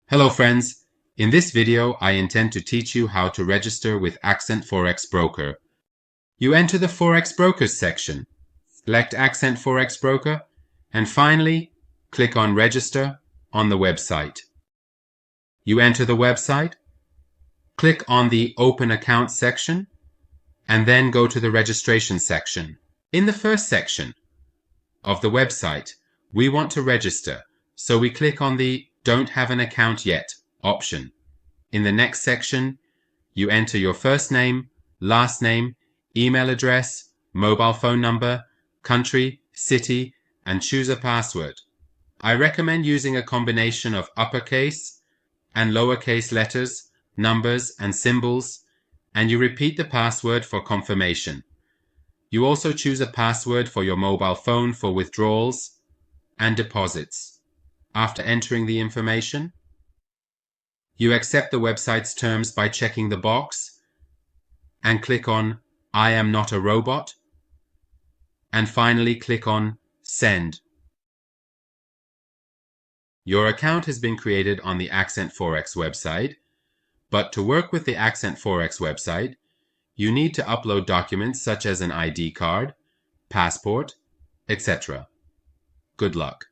Hello friends, in this video I intend to teach you how to register with AccentForex Broker. You enter the Forex Brokers section, select AccentForex Broker, and finally click on Register on the website. You enter the website, click on the Open Account section, and then go to the Registration section. In the first section of the website, we want to register, so we click on the Don't have an account yet option. In the next section, you enter your first name, last name, email address, mobile phone number, country, city, and choose a password. I recommend using a combination of uppercase and lowercase letters, numbers, and symbols, and you repeat the password for confirmation. You also choose a password for your mobile phone for withdrawals and deposits. After entering the information, you accept the website's terms by checking the box and click on I am not a robot, and finally click on Send. Your account has been created on the AccentForex website, but to work with the AccentForex website, you need to upload documents such as an ID card, passport, etc. Good luck.